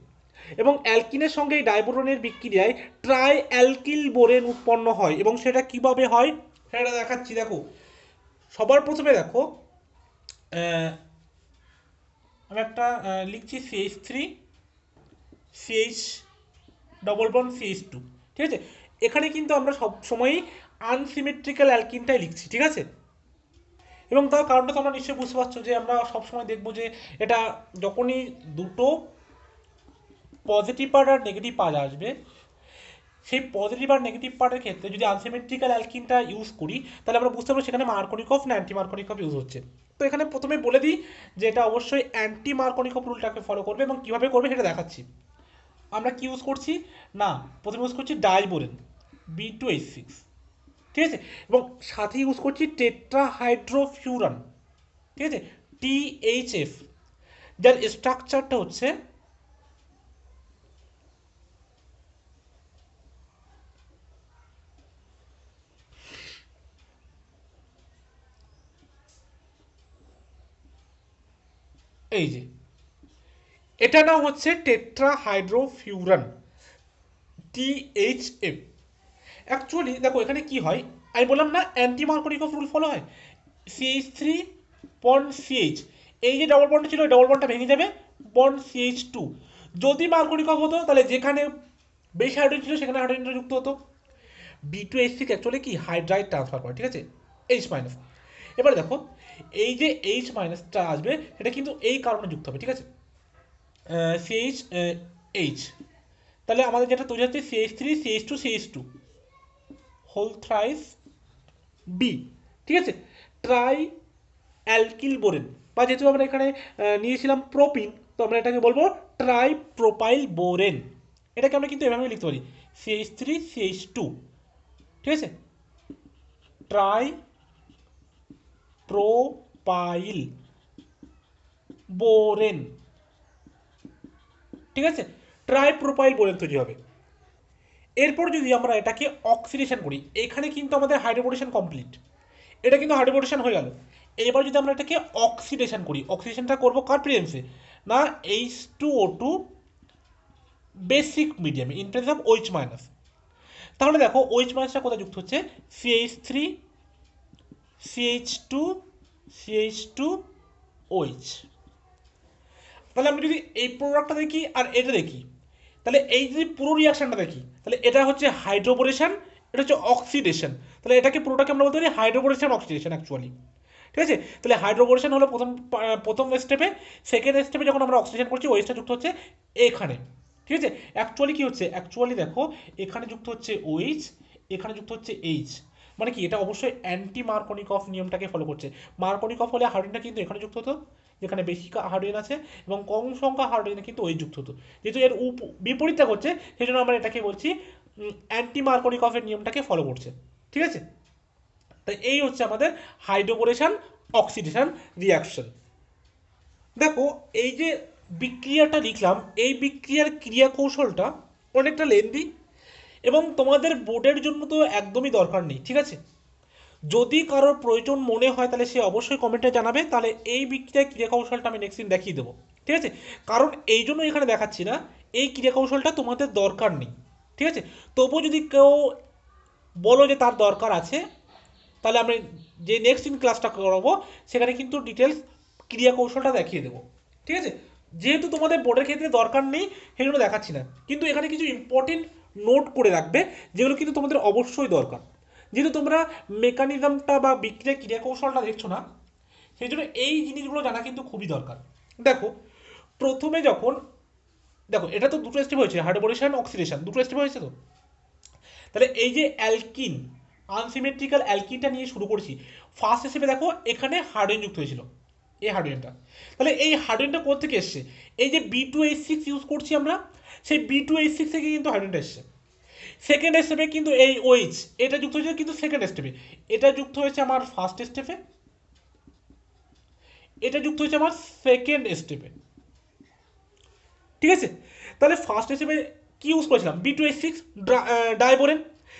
এবং অ্যালকিনের সঙ্গে এই ডাইবোরেনের বিক্রিয়ায় ট্রাই অ্যালকিল বোরেন উৎপন্ন হয়, এবং সেটা কিভাবে হয় সেটা দেখাচ্ছি। দেখো সবার প্রথমে দেখো, আমি একটা লিখছি CH3 CH double bond CH2, ঠিক আছে? এখানে কিন্তু আমরা সব সময়ই আনসিমেট্রিক্যাল অ্যালকিনটাই লিখছি, ঠিক আছে? এবং তার কারণটা তোমরা নিশ্চয়ই বুঝতে পারছো যে আমরা সবসময় দেখবো যে এটা যখনই দুটো পজিটিভ পার্ট আর নেগেটিভ পার্ট আসবে, সেই পজিটিভ আর নেগেটিভ পার্টের ক্ষেত্রে যদি আনসিমেট্রিক্যাল অ্যালকিনটা ইউজ করি তাহলে আমরা বুঝতে পারবো সেখানে মার্কোনিকফ না অ্যান্টি মার্কোনিকফ ইউজ হচ্ছে। তো এখানে প্রথমে বলে দিই যে এটা অবশ্যই অ্যান্টি মার্কোনিকফ রুলটাকে ফলো করবে এবং কীভাবে করবে সেটা দেখাচ্ছি। আমরা কি ইউজ করছি না, প্রথমে ইউজ করছি ডাইবোরেন B2H6, ঠিক আছে, এবং সাথে ইউজ করছি টেট্রাহাইড্রোফিউরান, ঠিক আছে, THF, যার স্ট্রাকচারটা হচ্ছে এই যে, এটা নাম হচ্ছে টেট্রাহাইড্রোফিউরান THF। অ্যাকচুয়ালি দেখো এখানে কি হয়, আমি বললাম না অ্যান্টি মার্কোনিকফ রুল ফলো হয়, CH3 বন্ড CH, এই যে ডবল বন্ডটা ছিল ওই ডবল বন্ডটা ভেঙে যাবে, বন্ড CH2। যদি মার্কোনিকফ হতো তাহলে যেখানে বেশি হাইড্রোজেন ছিল সেখানে হাইড্রোজেনটা যুক্ত হতো। B2H6 অ্যাকচুয়ালি কি হাইড্রাইড ট্রান্সফার করে, ঠিক আছে, H মাইনাস। এবারে দেখো এই যে H মাইনাসটা আসবে সেটা কিন্তু এই কারণে যুক্ত হবে, ঠিক আছে, CH H, তাহলে আমাদের যেটা তৈরি হচ্ছে CH3 CH2 CH2 whole thrice B, ঠিক আছে, ট্রাই অ্যালকিল বোরেন, বা যেহেতু আমরা এখানে নিয়েছিলাম প্রোপিন তো আমরা এটাকে বলবো ট্রাই প্রোপাইল বোরেন। এটাকে আমরা কিন্তু এভাবে লিখতে পারি CH3 CH2, ঠিক আছে, ট্রাই প্রোপাইল বোরেন, ঠিক আছে, ট্রাই প্রোপাইল বোরেন তৈরি হবে। এরপর যদি আমরা এটাকে অক্সিডেশন করি, এখানে কিন্তু আমাদের হাইড্রোবোরেশন কমপ্লিট, এটা কিন্তু হাইড্রোবোরেশন হয়ে গেল। এবার যদি আমরা এটাকে অক্সিডেশন করি, অক্সিডেশনটা করবো কার প্রেজেন্সে না H2O2 বেসিক মিডিয়ামে in presence of OH minus. তাহলে দেখো OH মাইনাসটা কোথায় যুক্ত হচ্ছে, CH3 CH2 CH2 OH। তাহলে আমরা যদি এই প্রোডাক্টটা দেখি আর এটা দেখি, তাহলে এই যদি পুরো রিয়াকশনটা দেখি তাহলে এটা হচ্ছে হাইড্রোবোরেশন, এটা হচ্ছে অক্সিডেশন, তাহলে এটাকে পুরোটাকে আমরা বলতে পারি হাইড্রোবোরেশন অক্সিডেশন অ্যাকচুয়ালি, ঠিক আছে। তাহলে হাইড্রোবোরেশন হলো প্রথম স্টেপে, সেকেন্ড স্টেপে যখন আমরা অক্সিডেশন করছি ওইটা যুক্ত হচ্ছে এখানে, ঠিক আছে। অ্যাকচুয়ালি কি হচ্ছে, অ্যাকচুয়ালি দেখো এখানে যুক্ত হচ্ছে OH, এখানে যুক্ত হচ্ছে H, মানে কি এটা অবশ্যই অ্যান্টি মার্কোনিকফ নিয়মটাকে ফলো করছে। মার্কোনিকফ হলে হাইড্রোজেনটা কিন্তু এখানে যুক্ত হতো যেখানে বেশি হাইড্রোজেন আছে, এবং কম সংখ্যা হাইড্রোজেন কিন্তু ওই যুক্ত হতো, যেহেতু এর বিপরীতটা করছে সেই জন্য আমরা এটাকে বলছি অ্যান্টি মার্কোনিকফের নিয়মটাকে ফলো করছে, ঠিক আছে। তাই এই হচ্ছে আমাদের হাইড্রোবোরেশন অক্সিডেশন রিয়াকশন। দেখো এই যে বিক্রিয়াটা লিখলাম, এই বিক্রিয়ার ক্রিয়া কৌশলটা অনেকটা লেন্দি এবং তোমাদের বোর্ডের জন্য তো একদমই দরকার নেই, ঠিক আছে। যদি কারোর প্রয়োজন মনে হয় তাহলে সে অবশ্যই কমেন্টে জানাবে, তাহলে এই বিক্রিয়ার ক্রিয়া কৌশলটা আমি নেক্সট দিন দেখিয়ে দেবো, ঠিক আছে। কারণ এই জন্য এখানে দেখাচ্ছি না, এই ক্রিয়া কৌশলটা তোমাদের দরকার নেই, ঠিক আছে। তবুও যদি কেউ বলো যে তার দরকার আছে, তাহলে আমরা যে নেক্সট দিন ক্লাসটা করাবো সেখানে কিন্তু ডিটেলস ক্রিয়া কৌশলটা দেখিয়ে দেবো, ঠিক আছে। যেহেতু তোমাদের বোর্ডের ক্ষেত্রে দরকার নেই সেগুলো দেখাচ্ছি না, কিন্তু এখানে কিছু ইম্পর্টেন্ট নোট করে রাখবে যেগুলো কিন্তু তোমাদের অবশ্যই দরকার। যেহেতু তোমরা মেকানিজমটা বা বিক্রিয়া ক্রিয়া কৌশলটা দেখছো না, সেই জন্য এই জিনিসগুলো জানা কিন্তু খুবই দরকার। দেখো প্রথমে যখন, দেখো এটা তো দুটো স্টেপ হয়েছে, হাইড্রোবোরেশন অক্সিডেশন দুটো স্টেপ হয়েছে তো, তাহলে এই যে অ্যালকিন আনসিমেট্রিক্যাল অ্যালকিনটা নিয়ে শুরু করছি, ফার্স্ট স্টেপে দেখো এখানে হাইড্রোজেন যুক্ত হয়েছিল, এই হাইড্রোজেনটা, তাহলে এই হাইড্রোজেনটা কোথা থেকে এসছে, এই যে B2H6 ইউজ করছি আমরা, সেই B2H6 থেকে কিন্তু হাইড্রোজেনটা এসছে। সেকেন্ড স্টেপে কিন্তু এই OH এটা যুক্ত হয়েছে কিন্তু সেকেন্ড স্টেপে, এটা যুক্ত হয়েছে আমার ফার্স্ট স্টেপে, এটা যুক্ত হয়েছে আমার সেকেন্ড স্টেপে, ঠিক আছে। তাহলে ফার্স্ট স্টেপে কি ইউজ করেছিলাম, B2H6 ডাইবোরেন,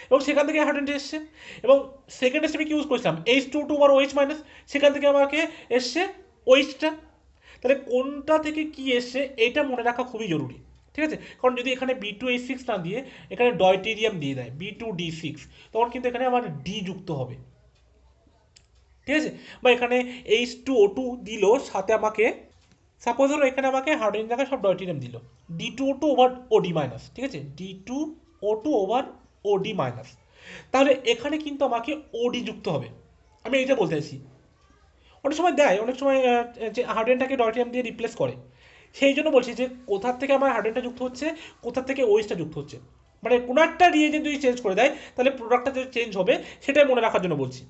এবং সেখান থেকে হাইড্রোজেন এসছে, এবং সেকেন্ড স্টেপে কি ইউজ করেছিলাম H2O2 আর OH মাইনাস, সেখান থেকে আমাকে এসছে OHটা। তাহলে কোনটা থেকে কি এসছে এটা মনে রাখা খুবই জরুরি, ঠিক আছে। কারণ যদি এখানে B2H6 না দিয়ে এখানে ডয়টেরিয়াম দিয়ে দেয় B2D6, তখন কিন্তু এখানে আমার ডি যুক্ত হবে, ঠিক আছে। বা এখানে H2O2 দিল সাথে আমাকে, সাপোজ ধরো এখানে আমাকে হাইড্রোজেন জায়গায় সব ডয়টেরিয়াম দিল D2O2 ওভার OD মাইনাস, ঠিক আছে, D2O2 ওভার OD মাইনাস, তাহলে এখানে কিন্তু আমাকে OD যুক্ত হবে, আমি এইটা বলতে চাইছি। অনেক সময় দেয়, অনেক সময় যে হাইড্রোজেনটাকে ডয়টেরিয়াম দিয়ে রিপ্লেস করে। সেই জন্য বলছি যে কোথার থেকে আমার হাইড্রোজেনটা যুক্ত হচ্ছে, কোথার থেকে ওএইচটা যুক্ত হচ্ছে, মানে কোনো একটা রিয়েজেন্ট যদি চেঞ্জ করে দেয় তাহলে প্রোডাক্টটা যে চেঞ্জ হবে সেটাই মনে রাখার জন্য বলছি।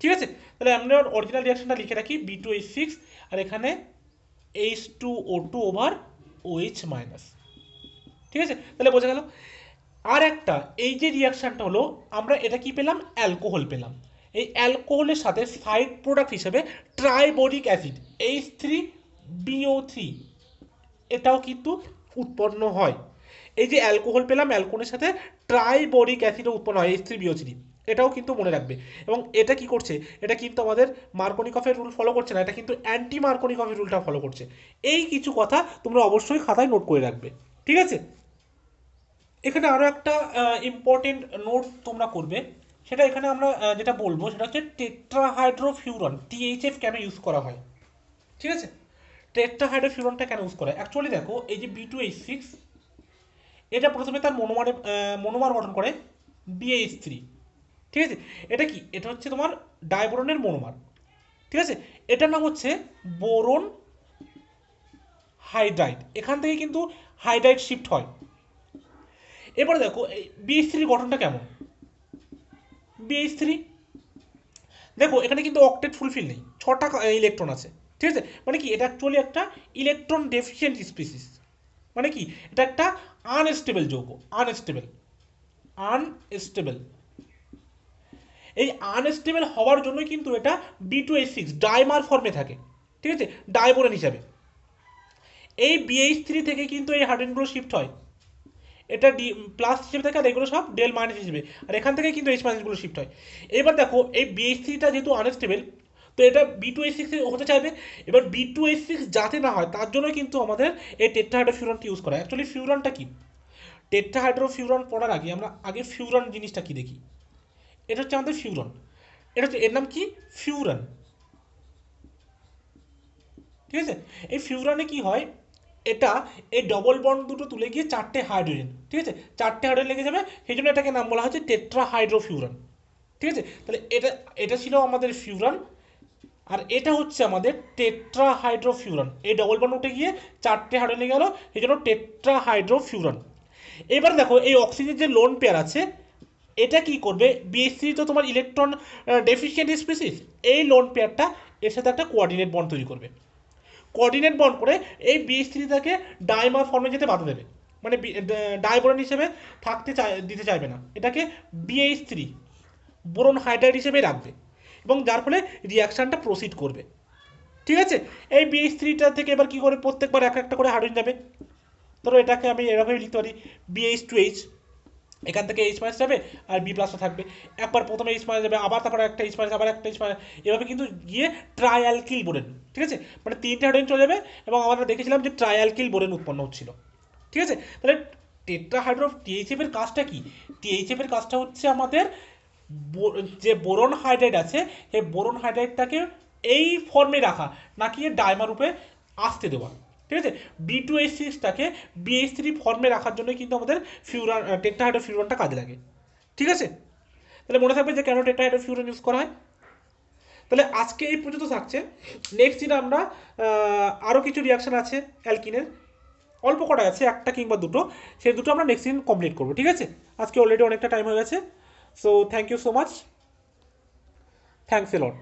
ঠিক আছে, তাহলে আমরা অরিজিনাল রিয়াকশনটা লিখে রাখি B2H6, আর এখানে H2O2 ওভার OH মাইনাস। ঠিক আছে, তাহলে বোঝা গেল। আর একটা, এই যে রিয়াকশনটা হলো, আমরা এটা কি পেলাম, অ্যালকোহল পেলাম। এই অ্যালকোহলের সাথে সাইড প্রোডাক্ট হিসেবে ট্রাইবোরিক অ্যাসিড H3BO3 এটাও কিন্তু উৎপন্ন হয়। এই যে অ্যালকোহল পেলাম, অ্যালকোহলের সাথে ট্রাইবোরিক অ্যাসিডও উৎপন্ন হয় H3BO3, এটাও কিন্তু মনে রাখবে। এবং এটা কি করছে, এটা কিন্তু আমাদের মার্কনিকফের রুল ফলো করছে না, এটা কিন্তু অ্যান্টি মার্কনিকফের রুলটা ফলো করছে। এই কিছু কথা তোমরা অবশ্যই খাতায় নোট করে রাখবে। ঠিক আছে, এখানে আরও একটা ইম্পর্টেন্ট নোট তোমরা করবে, সেটা এখানে আমরা যেটা বলবো সেটা হচ্ছে টেট্রাহাইড্রোফিউরন THF কেন ইউজ করা হয়। ঠিক আছে, টেট্রাহাইড্রোফিউরনটা কেন ইউজ করা হয়, অ্যাকচুয়ালি দেখো এই যে B2H6 এটা প্রথমে তার মনোমার গঠন করে BH3। ঠিক আছে, এটা কি, এটা হচ্ছে তোমার ডাইবোরনের মনোমার। ঠিক আছে, এটার নাম হচ্ছে বোরন হাইড্রাইড, এখান থেকে কিন্তু হাইড্রাইড শিফট হয়। এবারে দেখো এই BH3 গঠনটা কেমন, BH3 দেখো এখানে কিন্তু অক্টেট ফুলফিল নেই, 6টা ইলেকট্রন আছে। ঠিক আছে, মানে কি এটা অ্যাকচুয়ালি একটা ইলেকট্রন ডেফিসিয়েন্ট স্পিসিস, মানে কি এটা একটা আনস্টেবল যৌগ, আনস্টেবল, আনস্টেবল। এই আনস্টেবল হওয়ার জন্যই কিন্তু এটা B2H6 ডাইমার ফর্মে থাকে। ঠিক আছে, ডাইবোরেন হিসাবে। এই BH3 থেকে কিন্তু এই হাইড্রোজেনগুলো শিফট হয়, এটা ডি প্লাস হিসেবে থাকে, আর এগুলো সব ডেল মাইনাস হিসেবে, আর এখান থেকে কিন্তু H মাইনাসগুলো শিফট হয়। এবার দেখো এই BH3টা যেহেতু আনস্টেবল, তো এটা B2H6 হতে চাইবে। এবার B2H6 যাতে না হয় তার জন্য কিন্তু আমাদের এই টেট্রাহাইড্রোফিউরনটি ইউজ করা হয়। অ্যাকচুয়ালি ফিউরনটা কি, টেট্রাহাইড্রোফিউরন পড়ার আগে আমরা আগে ফিউরন জিনিসটা কি দেখি। এটা হচ্ছে আমাদের ফিউরন, এটা হচ্ছে, এর নাম কি, ফিউরান। ঠিক আছে, এই ফিউরানে কি হয়, এটা এই ডবল বন্ড দুটো তুলে গিয়ে 4টে হাইড্রোজেন, ঠিক আছে, 4টে হাইড্রোজেন লেগে যাবে, সেই জন্য এটাকে নাম বলা হচ্ছে টেট্রাহাইড্রোফিউরান। ঠিক আছে, তাহলে এটা এটা ছিল আমাদের ফিউরান, আর এটা হচ্ছে আমাদের টেট্রাহাইড্রোফিউরান। এই ডবল বন্ড উঠে গিয়ে 4টে হাইড্রোজেন লেগে গেল, সেই জন্য টেট্রাহাইড্রোফিউরান। এবার দেখো এই অক্সিজেন যে লোন পেয়ার আছে, এটা কি করবে, BH3 তো তোমার ইলেকট্রন ডেফিসিয়েন্ট স্পিসিস, এই লোন পেয়ারটা এর সাথে একটা কোঅর্ডিনেট বন্ড তৈরি করবে। কোঅর্ডিনেট বন্ড করে এই BH3টাকে ডাইমার ফর্মে যেতে বাধা দেবে, মানে ডাইবোরন হিসেবে দিতে চাইবে না, এটাকে BH3 বোরন হাইড্রাইড হিসেবে রাখবে, এবং যার ফলে রিয়াকশনটা প্রসিড করবে। ঠিক আছে, এই BH3টা থেকে এবার কি করে, প্রত্যেকবার এক একটা করে হাইড্রোজেন যাবে। ধরো এটাকে আমি এভাবে লিখতে পারি BH2H, এখান থেকে H মাইনাস যাবে আর B প্লাসটা থাকবে। একবার প্রথমে H মাইনাস যাবে, আবার তারপরে একটা H মাইনাস, আবার একটা H মাইনাস, এভাবে কিন্তু গিয়ে ট্রাইঅ্যালকিল বোরেন। ঠিক আছে, মানে 3টে হাইড্রোজেন চলে যাবে, এবং আমরা দেখেছিলাম যে ট্রাইঅ্যালকিল বোরেন উৎপন্ন হচ্ছিল। ঠিক আছে, তাহলে টেট্রাহাইড্রো THF এর কাজটা কি, THF এর কাজটা হচ্ছে আমাদের যে বোরন হাইড্রাইড আছে সেই বোরন হাইড্রাইডটাকে এই ফর্মে রাখা, নাকি ডাইমার রূপে আসতে দেওয়া। ঠিক আছে, B2H6টাকে BH3 ফর্মে রাখার জন্য কিন্তু আমাদের টেট্রাহাইড্রোফিউরনটা কাজে লাগে। ঠিক আছে, তাহলে মনে থাকবে যে কেন টেট্রাহাইড্রোফিউরন ইউজ করা হয়। তাহলে আজকে এই পর্যন্ত থাকছে। নেক্সট দিন আমরা আরও কিছু রিয়াকশন আছে অ্যালকিনের, অল্প কটা আছে, একটা কিংবা দুটো, সেই দুটো আমরা নেক্সট দিন কমপ্লিট করবো। ঠিক আছে, আজকে অলরেডি অনেকটা টাইম হয়ে গেছে। So thank you so much, thanks a lot.